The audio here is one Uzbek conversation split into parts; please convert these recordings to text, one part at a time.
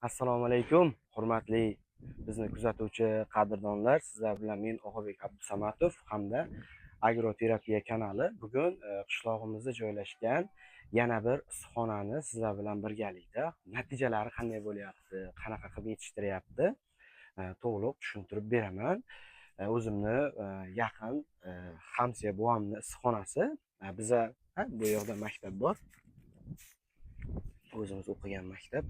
Assalomu alaykum, hurmatli bizni kuzatuvchi qadrdonlar. Sizlar bilan men Og'abek Abdusamatov hamda Agroterapiya kanali. Bugun qishlog'imizda joylashgan yana bir issiqxonani sizlar bilan birgalikda natijalari qanday bo'lyapti, qanaqa qilib yetishtiryapti, to'liq tushuntirib beraman. O'zimni yaqin hamsiya buvamni issiqxonasi. Biza bu yoqda maktab bor. O'zimiz o'qigan maktab.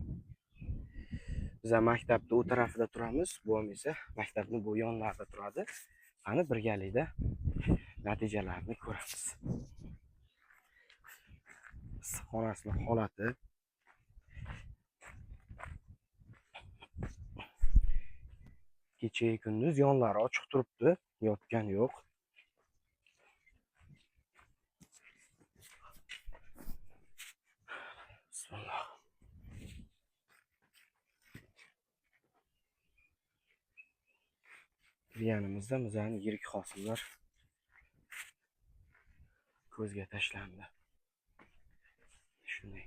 Biz maktabda u tarafida turamiz, buvam esa maktabning bu yonlarida turadi. Qani birgalikda natijalarni ko'ramiz. Issiqxonasining holati kecha kunduz yonlari ochiq turibdi, yotgan yo'q. Bismillah. Yanimizda bizning yirik hosillar ko'zga tashlandi. Shunday.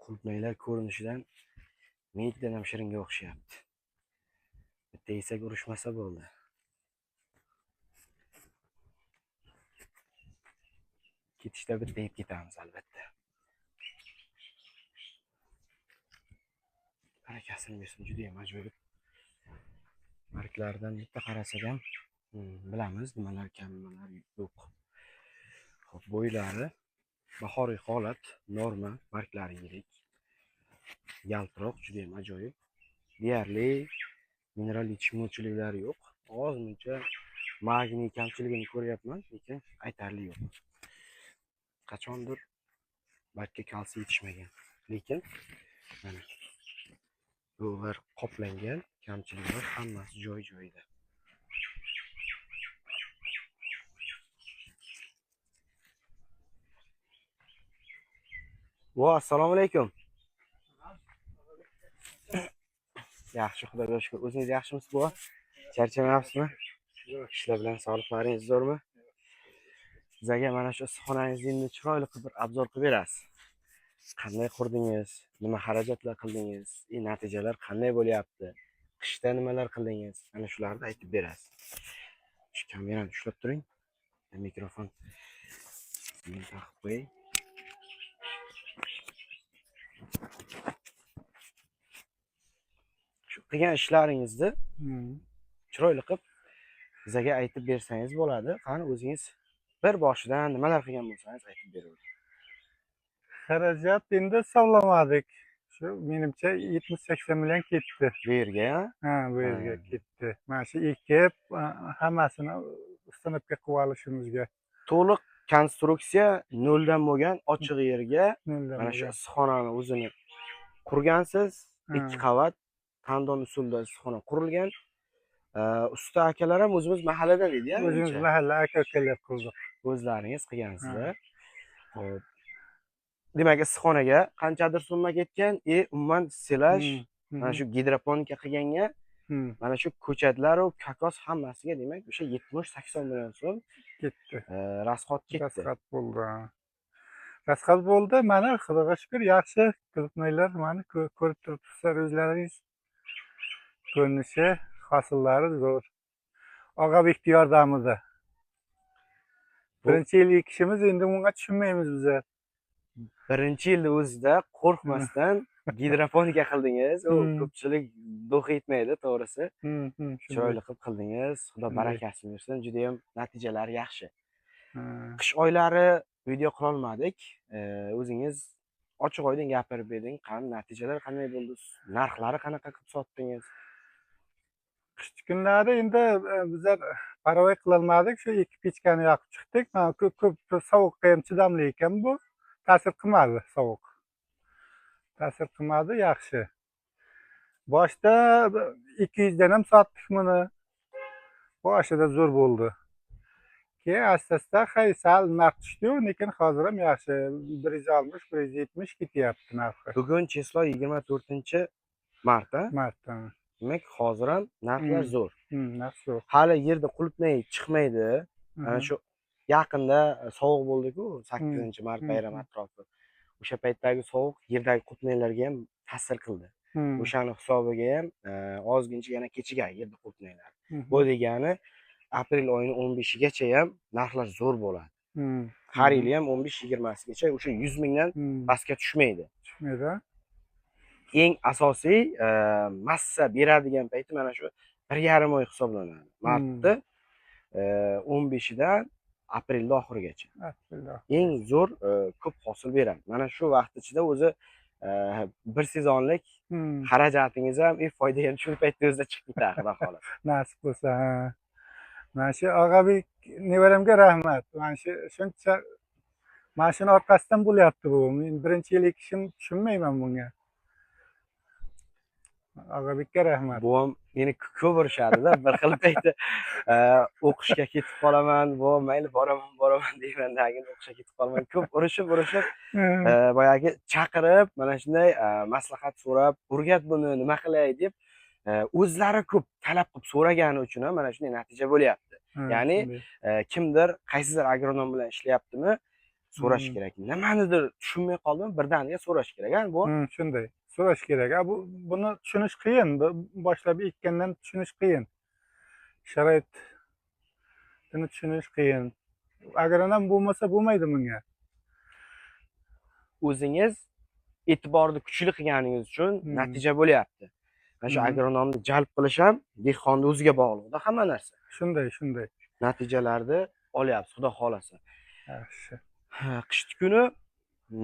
Qulupnaylar ko'rinishidan menkidan ham shiringa o'xshayapti. Bitta yesak urushmasa bo'ldi. Ketishda bitta yeb ketamiz albatta. Harakasini bersin, juda ham ajoyib. Marklardan bitta qarasak ham bilamiz nimalar kam, nimalar yo'q. Xo'p, bo'ylari bahoriy holat, norma, marklari yirik. Yaltiroq, juda ham ajoyib. Deyarli mineral yetishmovchiliklari yo'q. Ozmuncha magniy kamchiligini ko'ryapman, lekin aytarli yo'q. Qachondir balki kalsiy yetishmagan, lekin mana bular qoplangan, kamchiliklar hammasi joy-joyida. Assalomu alaykum. Yaxshi, Xudoga shukr. O'zingiz yaxshimisiz, buva? Charchamayapsizmi? Ishlar bilan sog'liqlaringiz zo'rmi? Bizga mana shu issiqxonangizni chiroyli qilib bir obzor qilib berasiz. Qanday qurdingiz? Nima xarajatlar qildingiz? Natijalar qanday bo'lyapti? Qishda nimalar qildingiz? Mana shularni aytib berasiz. Shu kamerani ushlab turing. Mikrofon taqib qo'ying. Shu qilgan ishlaringizni chiroyli qilib bizga aytib bersangiz bo'ladi. Qani o'zingiz bir boshidan nimalar qilgan bo'lsangiz aytib beravering. Xarajat endi hisoblamadik. Shu menimcha 70-80 million ketdi. Bu yerga, Ha, bu yerga ketdi. Mana shu ekib, hammasini ustanobga qilib olishimizga. To'liq konstruksiya noldan bo'lgan ochiq yerga mana shu issiqxonani o'zini qurgansiz. 2 qavat tandon usulda issiqxona qurilgan. Usta akalar ham o'zimiz mahalladan edi-ya. O'zimiz mahalla aka-ukalar qildik. O'zlaringiz qilgansizlar. Xo'p. Demak, issiqxonaga qanchadir summa ketgan, umuman silaj, mana shu gidroponika qilganga, mana shu ko'chatlar va kakos hammasiga demak o'sha 70-80 million so'm ketdi. Rasxod ketdi. Rasxod bo'ldi. Rasxod bo'ldi. Mana Xudoga shukr, yaxshi qulupnaylar, mana ko'rib turibsizlar o'zlaringiz. Ko'rinishi, hosillari zo'r. Og'abek yordamida. Birinchi yil ekishimiz, endi bunga tushunmaymiz bizlar. Birinchi yilda o'zida qo'rqmasdan gidroponika qildingiz. U ko'pchilik do'q etmaydi, to'g'risi. Chiroyli qilib qildingiz. Xudo barakasini bersin. Juda ham natijalar yaxshi. Qish oylari video qila olmadik. O'zingiz ochiq oydin gapirib bering. Qani natijalar qanday bo'ldi? Narxlari qanaqa qilib sotdingiz? Qish kunlari endi bizlar parvoy qila olmadik. Shu ikki pechkani yoqib chiqdik. Ko'p sovuqqa ham chidamli ekan bu. Ta'sir qilmadi sovuq. Ta'sir qilmadi, yaxshi. Boshda 200 dan ham sotdik buni. Boshida zo'r bo'ldi. Keyin asta-asta sal narx tushdi, lekin hozir ham yaxshi. 160-170 ketyapti narxi. Bugun cheslo 24-mart. Demak, hozir ham narxlar zo'r. Narxi. Hali yerda qulupnay chiqmaydi. Mana Mhm. shu yaqinda sovuq bo'ldi-ku, Mm, 8-mart bayrami mm, atrofi. O'sha paytdagi sovuq yerdagi qulupnaylarga ham ta'sir qildi. mm, O'shani hisobiga ham ozgincha yana kechigan yerda qulupnaylar. Bu mhm, degani aprel oyining 15-gacha ham narxlar zo'r bo'ladi. mm, Har mhm, yili ham 15-20gacha o'sha 100 mingdan mm. pastga tushmaydi. Tushmaydi. Eng asosiy massa beradigan payti mana shu 1,5 oy hisoblanadi. Martda 15idan aprelning oxirigacha. Alhamdulillah. Eng zo'r ko'p hosil beradi. Mana shu vaqt ichida o'zi bir sezonlik Mm. xarajatingiz ham, foyda ham shu paytda o'zida chiqib ketadi, xudo xohlasa. Nasib bo'lsa, ha. Mana shu Og'abek nevaramga rahmat. Mana shu shuncha mana shuni orqasidan bo'lyapti bu. Men birinchi yil ekishim tushunmayman bunga. Og'abekka rahmat. Bu ham meni ko'p urishadi-da, bir xil payti o'qishga ketib qolaman, bu mayli boraman deyman, lekin o'qishga ketib qolaman. Ko'p urishib boyagi chaqirib, mana shunday maslahat so'rab, o'rgat buni, nima qilay deb o'zlari ko'p talab qilib so'ragani uchun ham mana shunday natija bo'lyapti. Ya'ni kimdir qaysidir agronom bilan ishlayaptimi, so'rash kerak. Nimanidir tushunmay qoldim, birdaniga so'rash kerak. Bu Shunday. So'rash kerak. Buni tushunish qiyin. Boshlab ekkandan tushunish qiyin. Sharoitini tushunish qiyin. Agronom bo'lmasa bo'lmaydi bunga. o'zingiz e'tiborni kuchli qilganingiz uchun natija bo'lyapti. Mana shu agronomni jalb qilish ham dehqonni o'ziga bog'liqda hamma narsa. Shunday. Natijalarni olyapsiz, xudo xolasa. Yaxshi. Qishki kuni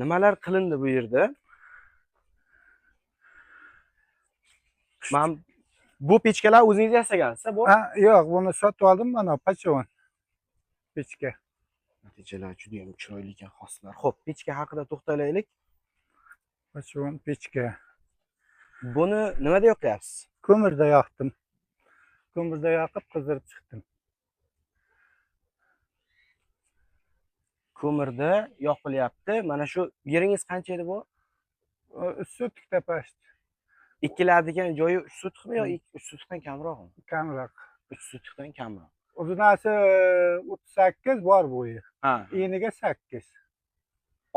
nimalar qilindi bu yerda? Men bu pechkalar o'zingiz yasagansiz, bu? Yo'q, buni sotib oldim mana pachon. Pechka. Natijalar juda ham chiroyli ekan, xoslar. Xo'p, pechka haqida to'xtalaylik. Pachon pechka. Buni nimada yoqyapsiz? Ko'mirda yoqdim. Ko'mirda yoqib qizdirib chiqdim. Ko'mirda yoqilyapti. Mana shu yeringiz qancha edi bu? 3 sutkada past. Ekiladigan joyi 3 sutkmi yo 3 sutkdan kamroqmi? Kamroq. 3 sutkdan kamroq. Uzunasi 38 bor bo'yi. Ha. Eniga 8.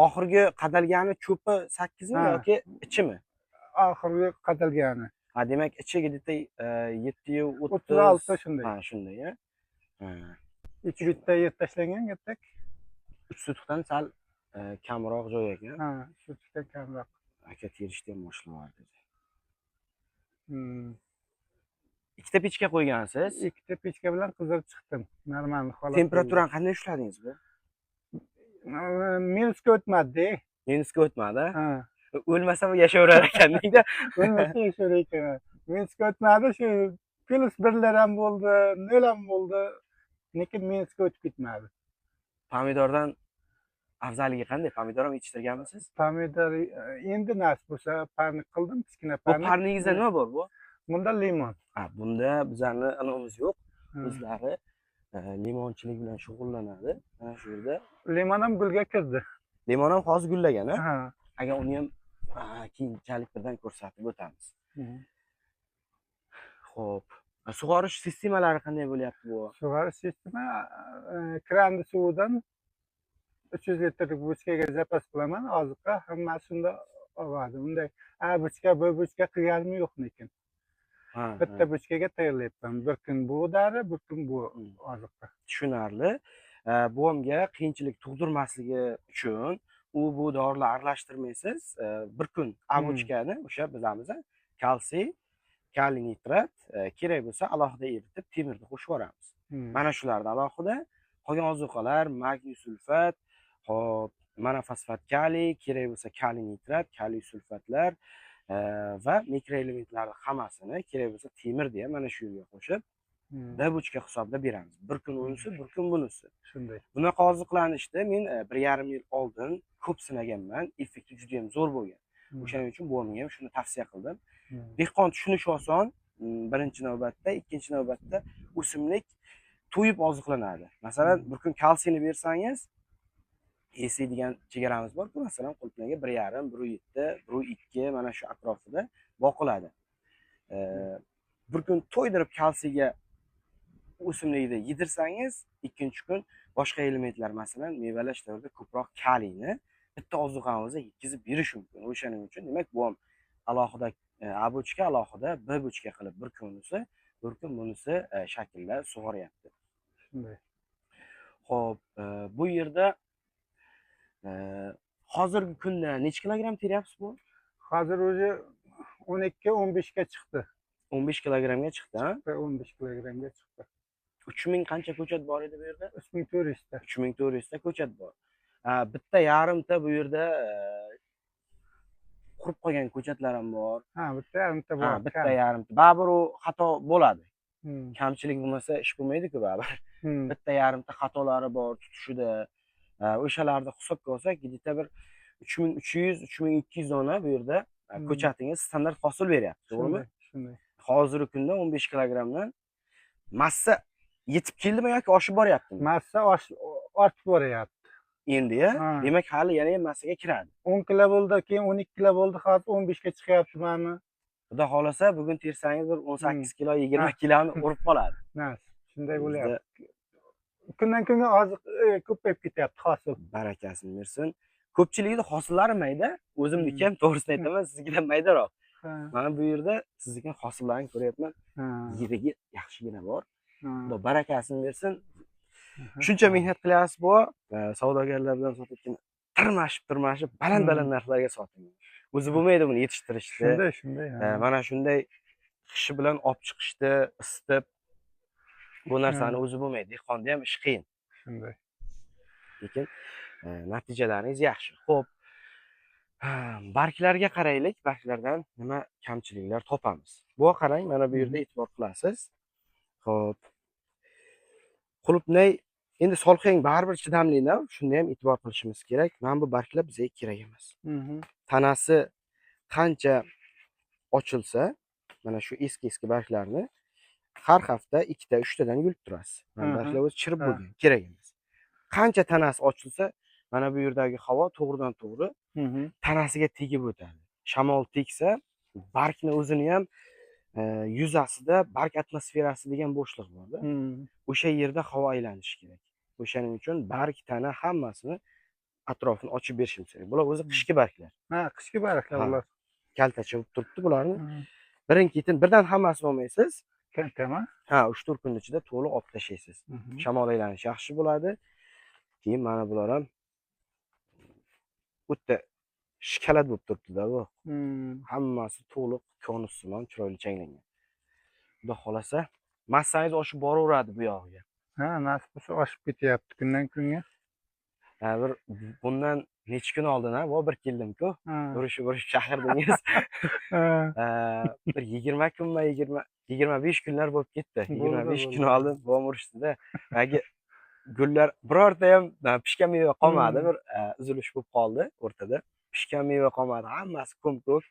Oxirgi qadalgani cho'pi 8 mi yoki ichimi? Oxirgi qadalgani. Ha, demak ichiga bitta 730 36 shunday. Ha, shunday, ha. Ichi bitta yer tashlangan gapdak. 3 sutkdan sal kamroq joy ekan. Ha, sutkdan kamroq. Aka terishni ham boshlavardi. Hmm. Ikkita pechka qo'ygansiz. Ikkita pechka bilan qizdirib chiqdim. Normal holat. Temperaturani qanday ushladingiz bu? Minusga o'tmadi. Minusga o'tmadi? Ha. O'lmasa bu yashayverar ekandingda. O'lmasa yashayver ekan. Minusga o'tmadi, shu plus 1lar ham bo'ldi, 0 ham bo'ldi. Lekin minusga o'tib ketmadi. Pomidordan afzalligi qanday? Pomidor ham yetishtirganmisiz? Pomidor endi nasib bo'lsa parni qildim, kichkina Bu parningizda nima bor bu? Bunda limon. Ha, bunda bizlarni anavimiz yo'q. O'zlari limonchilik bilan shug'ullanadi. Mana shu yerda Limon ham gulga kirdi. limon ham hozir gullagan, ha? Ha. Agar uni ham keyinchalik birdan ko'rsatib o'tamiz. Xo'p, sug'orish sistemalari qanday bo'lyapti bu? Sug'orish sistema kranni suvidan 300 litrlik bochkaga zapas qilaman, oziqa hammasi shunda oladi. Unday bu bochka qilganim yo'q lekin. Bitta bochkaga tayyorlayapman. Bir kun bu dori, bir kun bu oziqa. Tushunarli. Buvamga qiyinchilik tug'dirmasligi uchun bu dorilar aralashtirmaysiz. Bir kun bochkani o'sha bizamiz kalsiy, kaliy nitrat kerak bo'lsa alohida eritib temirni qo'shib yuboramiz. Mana shularni alohida, qolgan ozuqalar, magniy sulfat, hop, monofosfat kaliy, kerak bo'lsa kaliy nitrat, kaliy sulfatlar va mikroelementlarni hammasini kerak bo'lsa temirni ham mana shu yerga qo'shib bir bochka hisobida beramiz. Bir kun unisi, bir kun bunisi. Shunday. Bunaqa oziqlanishda men 1,5 yil oldin ko'p sinaganman. Effekti juda ham zo'r bo'lgan. O'shaning uchun buvamga ham shuni tavsiya qildim. Dehqon tushunishi oson. Birinchi navbatda, ikkinchi navbatda o'simlik to'yib oziqlanadi. Masalan, bir kun kalsiyni bersangiz, degan chegaramiz bor-ku, masalan, qulupnayga 1,5, 1,7, 1,2 mana shu atrofida boqiladi. bir kun to'ydirib kalsiyga o'simlikni yedirsangiz, ikkinchi kun boshqa elementlar, masalan, mevalashlarda ko'proq kaliyni bitta ozuqamizga yetkazib berish mumkin. O'shaning uchun demak, bu ham alohida A bochka, alohida B bochka qilib bir kun bunisi shaklda sug'oryapti. Shunday. Xo'p, bu yerda hozirgi kunda necha kilogramm teryapsiz bu? Hozir o'zi 12-15 ga chiqdi. 15 kilogrammga chiqdi, ha? 15 kilogrammga chiqdi. 3000 qancha ko'chat bor edi bu yerda? 3400 ta. 3400 ta ko'chat bor. Bitta yarimta bu yerda qurib qolgan ko'chatlar ham bor. Ha, bitta yarimta bor. Bitta yarimta. Baribir u xato bo'ladi. Hmm. Kamchilik bo'lmasa ish bo'lmaydi-ku baribir. Hmm. Bitta yarimta xatolari bor tutishida. O'shalarni hisobga olsak, где-то bir 3300-3200 dona bu yerda ko'chatingiz standart hosil beryapti, to'g'rimi? Shunday. Hozirgi kunda 15 kilogrammdan massa yetib keldimi yoki oshib boryaptimi? Massa ortib boryapti. Endi demak hali yana ham massaga kiradi. 10 kilo bo'ldi, keyin 12 kilo bo'ldi, hozir 15 ga chiqyapti mana. Xudo xolasa bugun tersangiz bir 18 kilo, 20 kiloni urib qoladi. Shunday bo'lyapti. Kundan kunga oziq ko'payib ketyapti hosil. Barakasini bersin. Ko'pchilikning hosillari mayda, o'zimniki ham to'g'risini aytaman, siznikidan maydaroq. Mana bu yerda sizning hosillarni ko'ryapman. Yirigi yaxshigina bor. Xudo barakasini bersin. Shuncha mehnat qilyapsiz bu, savdogarlar bilan sotayotgan tirmashib, baland narxlarga soting. O'zi bo'lmaydi buni yetishtirishdi. Shunday. Mana shunday qishi bilan olib chiqishdi, isitib bu narsani o'zi bo'lmaydi. Dehqonda ham ish qiyin. Shunday. Lekin natijalaringiz yaxshi. Xo'p, barglarga qaraylik. Barglardan nima kamchiliklar topamiz? Bu qarang, mana bu yerda e'tibor qilasiz. Xo'p. Qulupnay endi solxang baribir chidamli-da, shunda ham e'tibor qilishimiz kerak. Mana bu barglar bizga kerak emas. Tanasi qancha ochilsa, mana shu eski barglarni har hafta 2 ta, 3 tadan yulib turasiz. Mana barglar o'zi chirib bo'lgan, kerak emas. Qancha tanasi ochilsa, mana bu yerdagi havo to'g'ridan-to'g'ri tanasiga tegib o'tadi. Shamol tegsa, bargni o'zini ham yuzasida barg atmosferasi degan bo'shliq bor-da. O'sha yerda havo aylanishi kerak. O'shaning uchun barg, tana hammasini atrofini ochib berishimiz kerak. Bular o'zi qishki barglar. Qishki barglar bular. Kaltacha bo'lib turibdi bularni. Birin-ketin birdan hammasini olmaysiz. Kaltama? 3-4 kun ichida to'liq olib tashlaysiz. Shamol aylanishi yaxshi bo'ladi. Keyin mana bular ham o'ta shikalat bo'lib turibdi-da bu. Hammasi to'liq konussimon chiroyli changlangan. Xudo xolasa, massangiz oshib boraveradi bu yog'iga. Nasib bo'lsa oshib ketyapti kundan kunga. Bir bundan necha kun oldin bir keldim-ku. Urishib shahirdingiz. Bir 20 kunmi, 25 kunlar bo'lib ketdi. 25 kun oldin bom urishdi-da. Yoki gullar birorta ham pishgan meva qolmadi, bir uzilish bo'lib qoldi o'rtada. Pishgan meva qolmadi, hammasi ko'm-ko'k.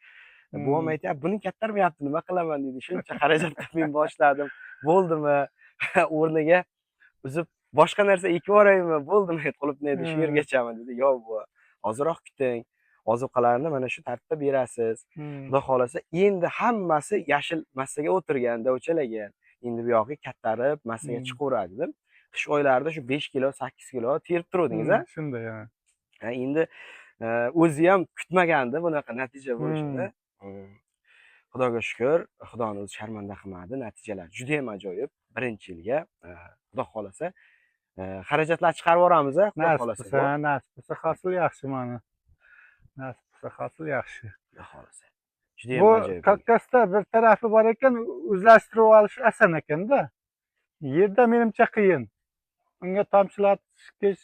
Buvam aytayapti, buni kattarmayapti, nima qilaman dedi. Shuncha xarajat qilib boshladim. Bo'ldimi? O'rniga uzib boshqa narsa ekib yuboraymi? Bo'ldimi? Qulupnay shu yergachami dedi. Yo'q, bu ozroq kuting. Ozuqalarni mana shu tartibda berasiz. Xudo xolasa, endi hammasi yashil massaga o'tirgan, dovchalagan. Endi bu yog'i kattarib, massaga chiqaveradi dedim. Qish oylarida shu 5 kilo, 8 kilo terib turuvdingiz-a? Shunday. Endi o'zi ham kutmagandi bunaqa natija bo'lishini. Xudoga shukr, Xudoning o'zi sharmanda qilmadi. Natijalar juda ham ajoyib. Birinchi yilga Xudo xolasa xarajatlar chiqarib yuboramiz, Xudo xolasa. Nasib bo'lsa, hosil yaxshi mana. Nasib bo'lsa, hosil yaxshi. Xudo xolasa. Juda ham ajoyib. Bu kaktusda bir tarafi bor ekan, o'zlashtirib olish oson ekan-da. Yerda menimcha qiyin. Unga tomchilatish,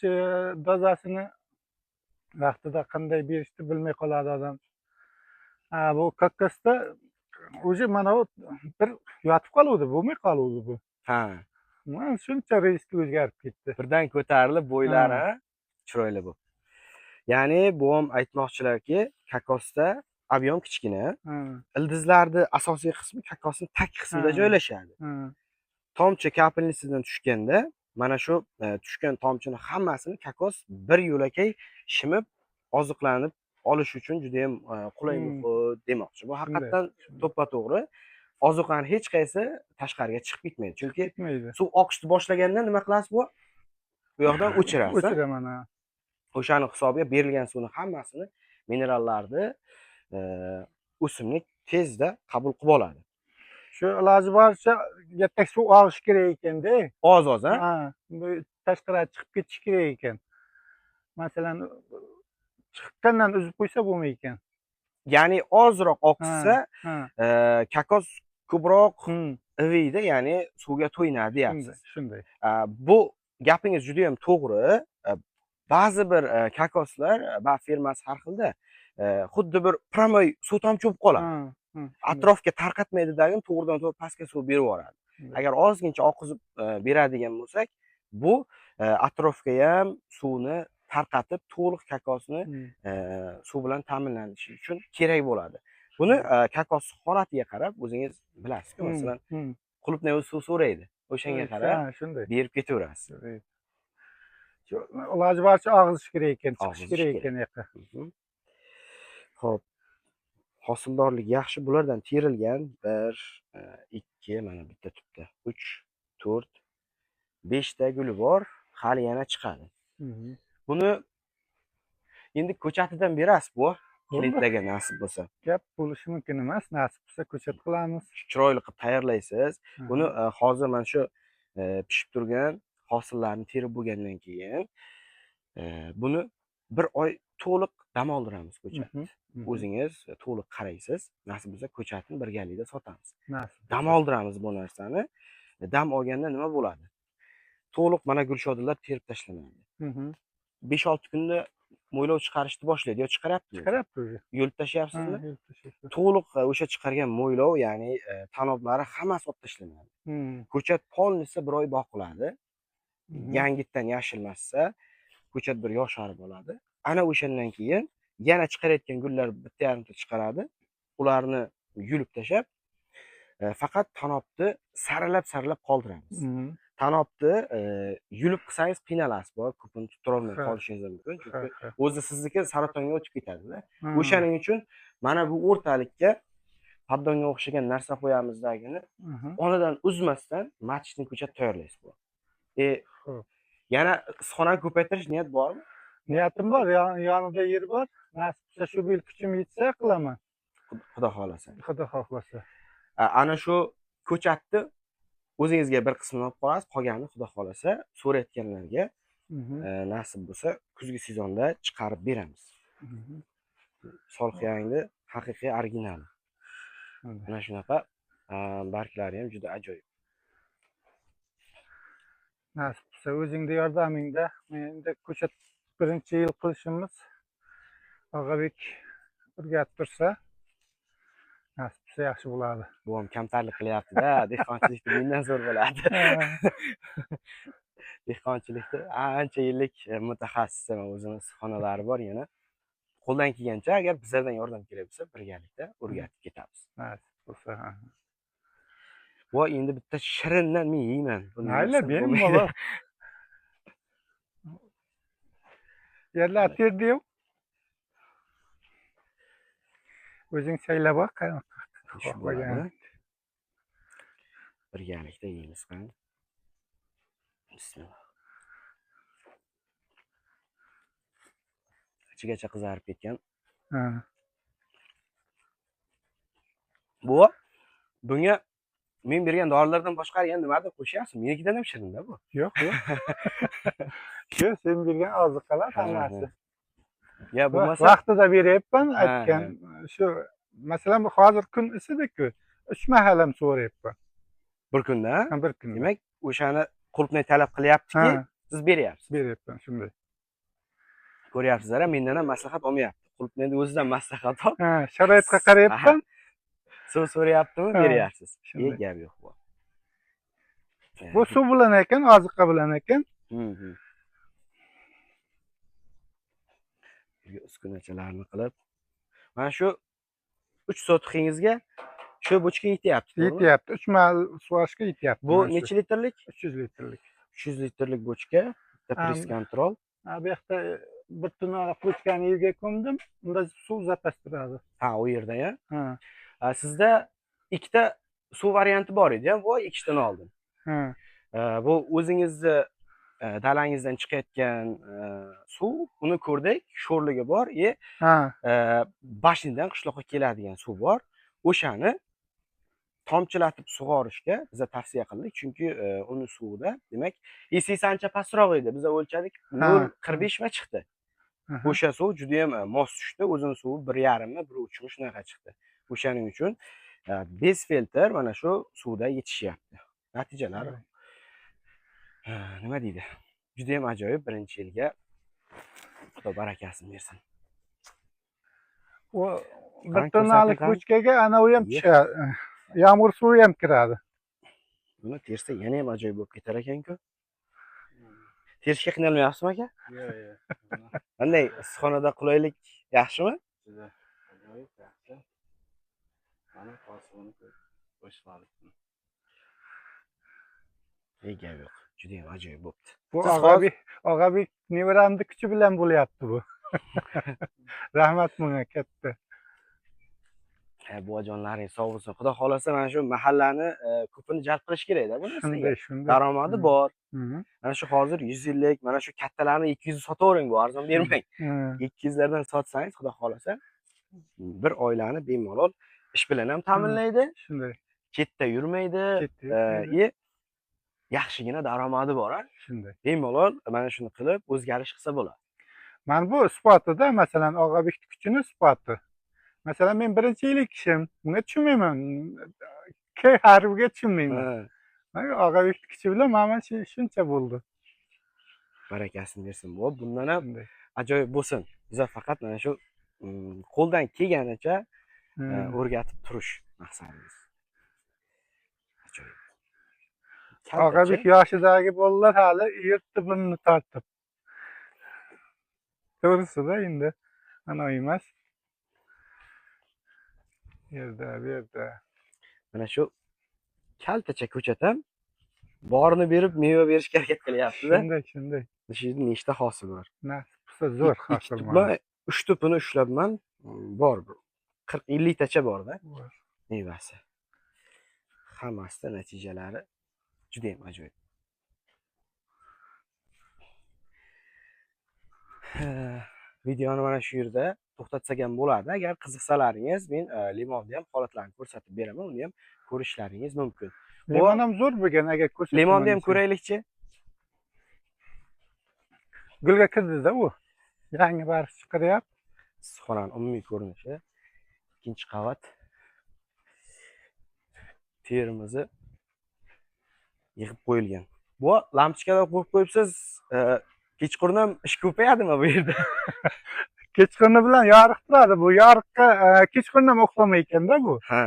dozasini vaqtida qanday berishni bilmay qoladi odam. Bu kaktusda o'zi mana bir yotib qoluvdi, bo'lmay qoluvdi bu. Mana shuncha risk o'zgarib ketdi. Birdan ko'tarilib bo'ylari chiroyli bu. Ya'ni bu ham aytmoqchilarki, kokosda ob'yom kichkina. Ildizlarning asosiy qismi kokosning tag qismida joylashadi. Tomchi kapelnisidan tushganda, mana shu tushgan tomchini hammasini kokos bir yo'lakay shimib, oziqlanib olish uchun juda ham qulay muhit demoqchi. Bu haqiqatan to'ppa-to'g'ri. ozuqani hech qaysi tashqariga chiqib ketmaydi. Chunki Bitmaydi. suv oqishni boshlaganda nima qilasiz bu? Bu yoqdan o'chirasiz. O'chiraman, ha. O'shani hisobiga berilgan suvni hammasini minerallarni o'simlik tezda qabul qilib oladi. Shu iloji boricha ertak suv og'ishi kerak ekanda. Oz-oz, ha? Ha, bu tashqariga chiqib ketishi kerak ekan. Masalan, chiqqandan uzib qo'ysa bo'lmay ekan. Ya'ni ozroq oqsa, Ha. kakos ko'proq Hmm, iviydi, ya'ni suvga to'yinadi deyapsiz. shunday. Bu gapingiz juda ham to'g'ri. Ba'zi bir kakoslar, firmasi har xilda, xuddi bir promoy suv tomchi bo'lib qoladi. Ha, shunday. Atrofga tarqatmaydidagi to'g'ridan-to'g'ri pastga suv beraveradi. Agar ozgincha oqizib beradigan bo'lsak, bu atrofga ham suvni tarqatib, to'liq kakosni suv bilan ta'minlanishi uchun kerak bo'ladi. Buni kakos holatiga qarab o'zingiz bilasizku, masalan, qulupnay suv so'raydi. O'shanga qarab Ha, shunday. berib ketaverasiz. Shu iloji boricha og'izish kerak ekan, chiqishi Og'izish kerak kerak. ekan yoqqa. Xo'p. Hosildorlik yaxshi. Bulardan terilgan 1, 2, mana bitta tupda 3, 4, 5 ta guli bor. Hali yana chiqadi. Buni endi ko'chatidan berasiz bu. Klintlarga nasib bo'lsa. Gap bo'lishi mumkin emas. Nasib bo'lsa ko'chat qilamiz. Chiroyli qilib tayyorlaysiz. Buni hozir mana shu pishib turgan hosillarni terib bo'lgandan keyin buni 1 oy to'liq dam oldiramiz ko'chatni. O'zingiz to'liq qaraysiz. Nasib bo'lsa ko'chatni birgalikda sotamiz. Dam oldiramiz bu narsani. Dam olganda nima bo'ladi? To'liq mana gulshodalar terib tashlanadi. 5-6 kunda mo'ylov chiqarishni boshlaydi. Yo chiqaryaptimi? Chiqaryapti. Yo'lib tashlayapsizmi? To'liq o'sha chiqargan mo'ylov, ya'ni tanoblari hammasi olib tashlanadi. Ko'chat polnisi 1 oy boqiladi. Yangitdan yashilmasa, ko'chat bir yosharib oladi. Ana o'shandan keyin yana chiqarayotgan gullar bitta yarimta chiqaradi. Ularni yulib tashab, faqat tanobni saralab qoldiramiz. Tanobni yulib qilsangiz qiynalasiz, bor ko'pini tutib olmay qolishingiz mumkin. Chunki o'zi sizniki saratonga o'tib ketadi-da. O'shaning uchun mana bu o'rtalikka paddonga o'xshagan narsa qo'yamizdagini, onadan uzmasdan matchni ko'chat tayyorlaysiz bu. Yana issiqxonani ko'paytirish niyat bormi? Niyatim bor, yonida yer bor. Nasib bo'lsa shu yil kuchim yetsa qilaman. Xudo xolasa. Xudo xohlasa. Ana shu ko'chatni o'zingizga bir qismini olib qolasiz, qolganini xudo xolasa so'rayotganlarga nasib bo'lsa kuzgi sezonda chiqarib beramiz. Solxiyangni haqiqiy originali. Mana shunaqa barglari ham juda ajoyib. Nasib bo'lsa o'zingda yordamingda, menda ko'chat birinchi yil qilishimiz Og'abek o'rgatib tursa, nasib bo'lsa yaxshi bo'ladi. Bu ham kamtarlik qilyapti-da, dehqonchilikda mendan zo'r bo'ladi. Dehqonchilikda ancha yillik mutaxassis, o'zimiz issiqxonalari bor yana. Qo'ldan kelgancha agar bizlardan yordam kerak bo'lsa, birgalikda o'rgatib ketamiz. Nasib bo'lsa. Voy, endi bitta shirindan men yeyman. Mayli, bemalol. Yerlar terdi-yu. O'zing saylab bak, qanaqa. Birgalikda yeymiz qani. Bismillah. Ichigacha qizarib ketgan. Bunga men bergan dorilardan boshqa yana nimadir qo'shyapsiz? Menikidan ham shirin-da bu. Yo'q. Shu sen bergan oziqalar hammasi. Ya bo'lmasa vaqtida beryapman, aytgan. Shu masalan bu hozir kun isidik-ku. 3 mahal ham so'rayapman. Bir kunda? Bir kunda. Demak, o'shani qulupnay talab qilyaptiki, siz beryapsiz. Beryapman, shunday. Ko'ryapsizlar, mendan ham maslahat olmayapti. Qulupnayni o'zidan maslahat ol. Sharoitga qarayapman. Suv so'rayaptimi, beryapsiz. Gap yo'q bu. Bu suv bilan ekan, oziqa bilan ekan. Uskunachalarni qilib. Mana shu 3 sotkingizga shu bochka yetyapti. Yetyapti. 3 mahal suvashga yetyapti. Bu necha litrlik? 300 litrlik. 300 litrlik bochka, bitta press control. Bu yoqda bir tunora bochkani yerga ko'mdim. Unda suv zapas turadi. O yerda-ya? Sizda ikkita suv varianti bor edi, voy ikkitadan oldim. Ha. Bu o'zingizni dalangizdan chiqayotgan suv, uni ko'rdik, sho'rligi bor, Ha. bashindan qishloqqa keladigan suv bor. O'shani tomchilatib sug'orishga biz tavsiya qildik, chunki uni suvida, demak, esi ancha pastroq edi. Biz o'lchadik, Ha. 0,45 va chiqdi. Aha. O'sha suv juda ham mos tushdi. O'zini suvi 1,5 mi, 1,3 mi shunaqa chiqdi. O'shaning uchun bez filtr mana shu suvda yetishyapti. Natijalari nima deydi? Juda ham ajoyib. Birinchi yilga Xudo barakasini bersin. O bir Qani tonalik ko'rsating qani. bochkaga anavi ham tushadi. Yomg'ir suvi ham kiradi. Buni tersa yana ham ajoyib bo'lib ketar ekan-ku. Terishga qiynalmayapsizmi aka? Yo'q. Qanday? Issiqxonada qulaylik yaxshimi? Juda ajoyib yaxshi. Mana hosivini qo'shib Gap yo'q. Juda ham ajoyib bo'libdi. Bu Siz Og'abek nevaramni kuchi bilan bo'lyapti bu. Rahmat bunga katta. Buvajonlaring sog' bo'lsin. Xudo xolasa mana shu mahallani ko'pini jalb qilish kerak-da bu narsaga. Shunday. Daromadi bor. Mhm. Mana shu hozir 100 yillik, mana shu kattalarni 200 sotavering, bu arzon bermang. Hmm. 200 lardan sotsangiz, xudo xolasa, bir oilani bemalol ish bilan ham ta'minlaydi, Shunday. chetda yurmaydi, yaxshigina daromadi bor, ha. Shunday. Bemalol mana shuni qilib o'zgarish qilsa bo'ladi. Mana bu isbotida, masalan, Og'abek kuchini isboti. Masalan, men birinchi yillik kishim, bunga tushunmayman. Harbiga tushunmayman. Mana Og'abek kuchi bilan mana shuncha bo'ldi. Barakasini bersin. Bundan ham Shunday. ajoyib bo'lsin. Biz faqat mana shu qo'ldan kelganicha o'rgatib turish maqsadimiz. Ajoyib. Og'abek yoshidagi bolalar hali yurtni bunni tortib. To'g'risi-da endi ana emas. Yerda. Mana shu kaltacha ko'chatam borini berib meva berishga harakat qilyapti-da. Shunday. Shu yerda nechta hosil bor? Nasib qilsa zo'r hosil bor. Man 3 tupini ushlabman. Bor. 40-50 tacha bor-da mevasi. Hammasida natijalari juda ham ajoyib. Videoni mana shu yerda to'xtatsak ham bo'ladi. Agar qiziqsalaringiz, men limonni ham holatlarini ko'rsatib beraman. Uni ham ko'rishlaringiz mumkin. Limon ham zo'r bo'lgan, agar ko'rsatib. Limonni ham ko'raylikchi. Gulga kirdi-da u. Yangi bari chiqaryapti. Issiqxonaning umumiy ko'rinishi. Ikkinchi qavat. Terimizni yig'ib qo'yilgan. Bu lampochkalar qo'yib qo'yibsiz, kechqurun ham ish ko'payadimi bu yerda? Kechqurun bilan yoriq turadi. Bu yoriqqa kechqurun ham uxlamay ekanda bu. Ha.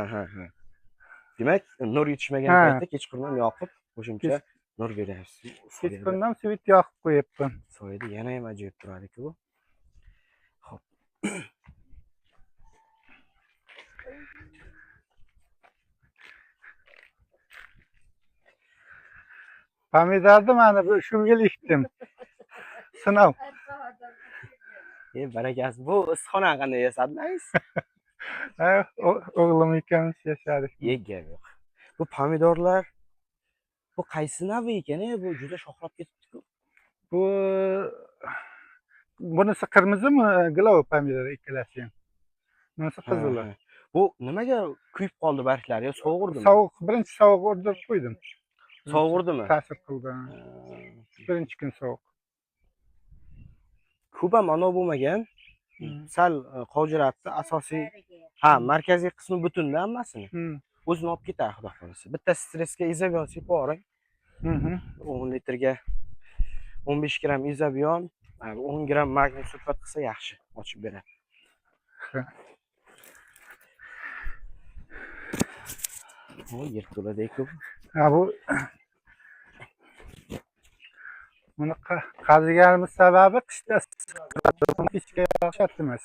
Demak, nur yetishmagan paytda kechqurun ham yoqib, qo'shimcha nur beryapsiz. Kechqurun ham svit yoqib qo'yibman. Soyada yana ham ajoyib turadi-ku bu. Xo'p. Pomidorni mana shu yil ekdim. Sinov. Barakasi. Bu issiqxonani qanday yasadingiz? O'g'lim ikkalamiz yashadik. Gap yo'q. Bu pomidorlar bu qaysi navi ekan? Bu juda shoxlab ketibdi-ku. Bunisi qirmizimi, glov pomidor ikkalasi ham. Bunisi qizili. Bu nimaga kuyib qoldi barglari? Yo sovuq urdimi? Sovuq, birinchi sovuq urdirib qo'ydim. Sovuq urdimi? Ta'sir qildi. Birinchi kun sovuq. Ko'p ham anov bo'lmagan. Sal qovjirabdi. Asosiy markaziy qismi butunda hammasini. O'zini olib ketadi, xudo xolasa. Bitta stressga izobion sepib yuboring. 10 litrga 15 gram izobion, 10 gram magniy sulfat qilsa yaxshi, ochib beradi. O, yer to'ladek-ku. Bu buni qaziganimiz sababi qishda kechga yog'ishatimiz.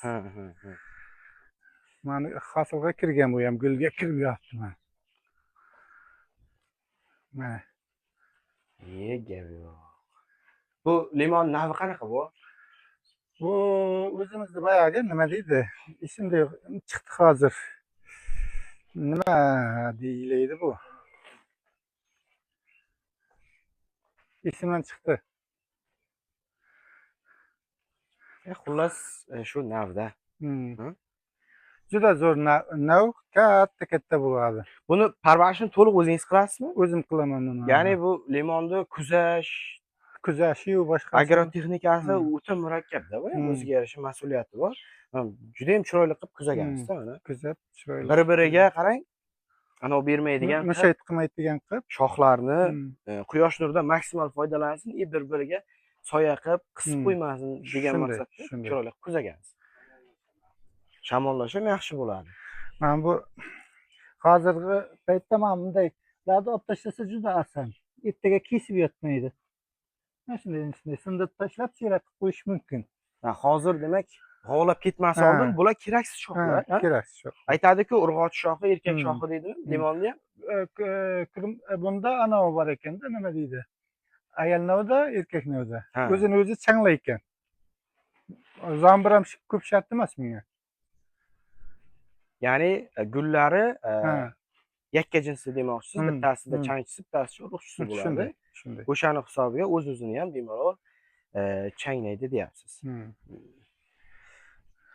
Mana hosilga kirgan bu ham, gulga kirib yotdi mana. Mana. Gap yo'q. Bu limon navi qanaqa bu? Bu o'zimizda boyagi nima deydi? Esimda yo'q, chiqdi hozir. nima deyiladi bu? Esimdan chiqdi. Xullas shu navda. Hmm. Hı? Juda zo'r nav katta bo'ladi. Buni parvarishini to'liq o'zingiz qilasizmi? O'zim qilaman buni. Ya'ni bu limonni kuzash, kuzashi-yu boshqasi. agrotexnikasi Hmm. o'ta murakkabda bu ham Hmm. o'ziga yarasha mas'uliyati bor. Juda ham chiroyli qilib kuzagansiz-da mana. Kuzat chiroyli. Bir-biriga qarang. Ana bermaydigan mushayt qilmaydigan qilib. shoxlarni Hmm. quyosh nuridan maksimal foydalansin, bir-biriga soya qilib qisib Hmm. qo'ymasin degan Shunday, maqsadda shunday. chiroyli qilib kuzagansiz. Shamollash ham yaxshi bo'ladi. Mana bu hozirgi paytda mana bunday larni olib tashlasa juda oson. Ertaga kesib yotmaydi. Mana shunday sindirib tashlab cherak qilib qo'yish mumkin. Hozir demak g'ovlab ketmasi Ha. oldin bular keraksiz shoxlar. ha? Kerak shu. Aytadi-ku, urg'och shoxi, erkak Hmm. shoxi deydimi? Limonni ham. Bunda anavi bor ekanda, nima deydi? Ayol navda, erkak navda. Ha. O'zini o'zi changlaykan. Zambir ham ko'p shart emas bunga. Ya'ni gullari Ha. yakka jinsli demoqchisiz. Hmm. Bittasida Hmm. changchisi, bittasida urug'chisi bo'ladi. Shunday, shunday. O'shani hisobiga o'z-o'zini ham bemalol changlaydi deyapsiz.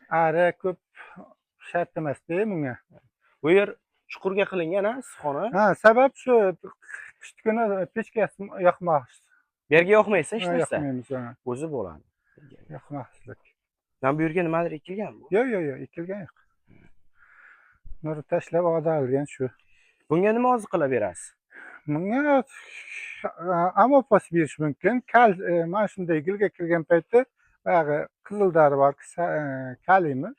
Ari ko'p shart emas-da bunga. Bu yer chuqurga qilingan issiqxona. Ha, sabab shu qish kuni pechka yoqmoqchi. Bu yerga yoqmaysa hech narsa. Yoqmaymiz. O'zi bo'ladi. Yoqmoqchilik. Mana bu yerga nimadir ekilgan bu. Yo'q, ekilgan yo'q. Nur tashlab og'darilgan shu. Bunga nima oziqalar berasiz? Bunga amofos berish mumkin. Mana shunday gulga kirgan paytda bari qizildori bor, kaliymi?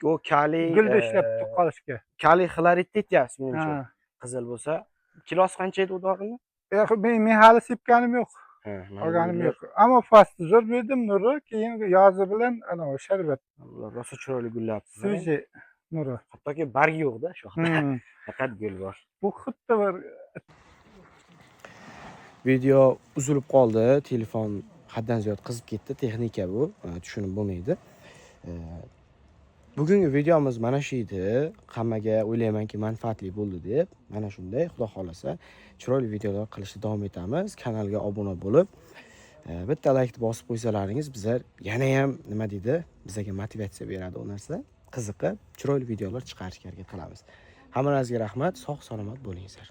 O kaliy Gulda ishlab qolishga. kaliy xlorid deyapsiz menimcha. Ha. Qizil bo'lsa, kilosi qancha edi u dorini? Men hali sepganim yo'q. Ha, Olganim yo'q. Amofosni zo'r berdim nuri, keyin yozi bilan ana sharbat. Rosa chiroyli gullayapsiz. Suji nuri. Hattoki bargi yo'q-da shoxda. Hmm. Faqat gul bor. Bu xuddi bir Video uzilib qoldi. Telefon haddan ziyod qizib ketdi. Texnika bu. Tushunib bo'lmaydi. Bugungi videomiz mana shu edi. Hammaga o'ylaymanki manfaatli bo'ldi deb. Mana shunday, xudo xolasa chiroyli videolar qilishda davom etamiz. Kanalga obuna bo'lib, bitta like bosib qo'ysalaringiz bizlar yana ham nima deydi, bizga motivatsiya beradi u narsa. Qiziqib, chiroyli videolar chiqarishga harakat qilamiz. Hammangizga rahmat, sog' salomat bo'lingizlar.